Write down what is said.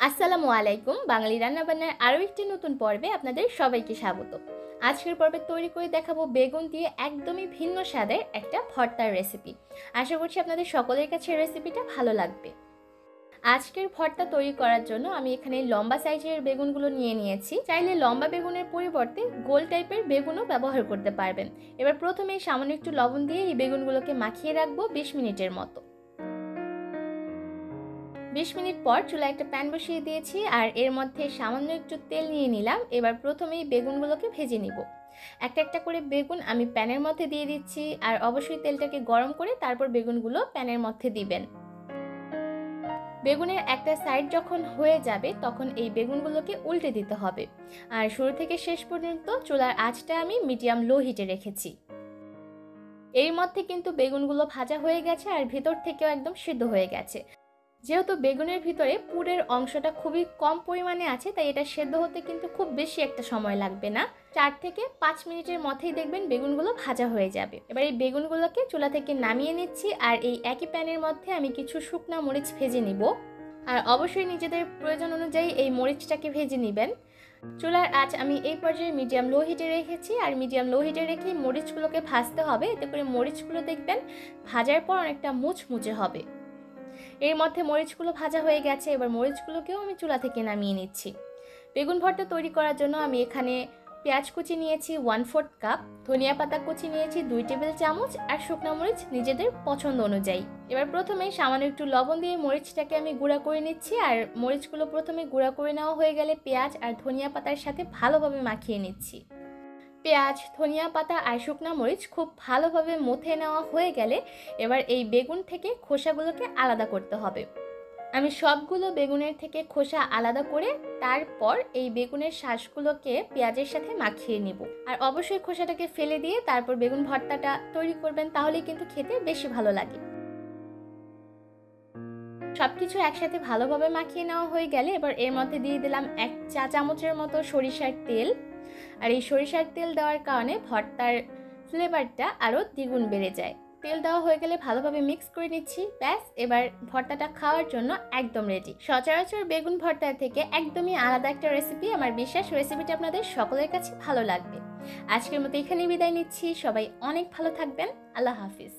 আসসালামু আলাইকুম। বাঙালি রান্নাবান্নার আরও একটি নতুন পর্বে আপনাদের সবাইকে স্বাগত। আজকের পর্বে তৈরি করে দেখাবো বেগুন দিয়ে একদমই ভিন্ন স্বাদের একটা ভর্তার রেসিপি। আশা করছি আপনাদের সকলের কাছে রেসিপিটা ভালো লাগবে। আজকের ভর্তা তৈরি করার জন্য আমি এখানে লম্বা সাইজের বেগুনগুলো নিয়ে নিয়েছি। চাইলে লম্বা বেগুনের পরিবর্তে গোল টাইপের বেগুনও ব্যবহার করতে পারবেন। এবার প্রথমে সামান্য একটু লবণ দিয়ে এই বেগুনগুলোকে মাখিয়ে রাখবো 20 মিনিটের মতো। 20 মিনিট পর চুলায় একটা প্যান বসিয়ে দিয়েছি আর এর মধ্যে সামান্য একটু তেল নিয়ে নিলাম। এবার প্রথমেই বেগুনগুলোকে ভেজে নিব। একটা একটা করে বেগুন আমি প্যানের মধ্যে দিয়ে দিচ্ছি আর অবশ্যই তেলটাকে গরম করে তারপর বেগুনগুলো প্যানের মধ্যে দিবেন। বেগুনের একটা সাইড যখন হয়ে যাবে তখন এই বেগুনগুলোকে উল্টে দিতে হবে। আর শুরু থেকে শেষ পর্যন্ত চুলার আঁচটা আমি মিডিয়াম লো হিটে রেখেছি। এর মধ্যে কিন্তু বেগুনগুলো ভাজা হয়ে গেছে আর ভেতর থেকেও একদম সিদ্ধ হয়ে গেছে। যেহেতু বেগুনের ভিতরে পুরের অংশটা খুবই কম পরিমাণে আছে, তাই এটা সেদ্ধ হতে কিন্তু খুব বেশি একটা সময় লাগবে না। 4 থেকে 5 মিনিটের মধ্যেই দেখবেন বেগুনগুলো ভাজা হয়ে যাবে। এবার এই বেগুনগুলোকে চুলা থেকে নামিয়ে নিচ্ছি আর এই একই প্যানের মধ্যে আমি কিছু শুকনা মরিচ ভেজে নিব। আর অবশ্যই নিজেদের প্রয়োজন অনুযায়ী এই মরিচটাকে ভেজে নেবেন। চুলার আঁচ আমি এই পর্যায়ে মিডিয়াম লো হিটে রেখেছি আর মিডিয়াম লো হিটে রেখে মরিচগুলোকে ভাজতে হবে। এতে করে মরিচগুলো দেখবেন ভাজার পর অনেকটা মুচমুচে হবে। এর মধ্যে মরিচগুলো ভাজা হয়ে গেছে। এবার মরিচগুলোকেও আমি চুলা থেকে নামিয়ে নিচ্ছি। বেগুন ভর্তা তৈরি করার জন্য আমি এখানে পেঁয়াজ কুচি নিয়েছি 1/4 কাপ, ধনিয়া পাতা কুচি নিয়েছি 2 টেবিল চামচ আর শুকনো মরিচ নিজেদের পছন্দ অনুযায়ী। এবার প্রথমে সামান্য একটু লবণ দিয়ে মরিচটাকে আমি গুঁড়া করে নিচ্ছি আর মরিচগুলো প্রথমে গুঁড়া করে নেওয়া হয়ে গেলে পেঁয়াজ আর ধনিয়া পাতার সাথে ভালোভাবে মাখিয়ে নিচ্ছি। পেঁয়াজ, ধনিয়া পাতা আর শুকনো মরিচ খুব ভালোভাবে মথে নেওয়া হয়ে গেলে এবার এই বেগুন থেকে খোসাগুলোকে আলাদা করতে হবে। আমি সবগুলো বেগুনের থেকে খোসা আলাদা করে তারপর এই বেগুনের শাঁসগুলোকে পেঁয়াজের সাথে মাখিয়ে নিব। আর অবশ্যই খোসাটাকে ফেলে দিয়ে তারপর বেগুন ভর্তাটা তৈরি করবেন, তাহলেই কিন্তু খেতে বেশি ভালো লাগে। সবকিছু একসাথে ভালোভাবে মাখিয়ে নেওয়া হয়ে গেলে এবার এর মধ্যে দিয়ে দিলাম 1 চা চামচের মতো সরিষার তেল। আর এই সরিষার তেল দেওয়ার কারণে ভর্তার ফ্লেভারটা আরও দ্বিগুণ বেড়ে যায়। তেল দেওয়া হয়ে গেলে ভালোভাবে মিক্স করে নিচ্ছি। ব্যাস, এবার ভর্তাটা খাওয়ার জন্য একদম রেডি। সচরাচর বেগুন ভর্তা থেকে একদমই আলাদা একটা রেসিপি। আমার বিশ্বাস রেসিপিটা আপনাদের সকলের কাছে ভালো লাগবে। আজকের মতো এখানেই বিদায় নিচ্ছি। সবাই অনেক ভালো থাকবেন। আল্লাহ হাফিজ।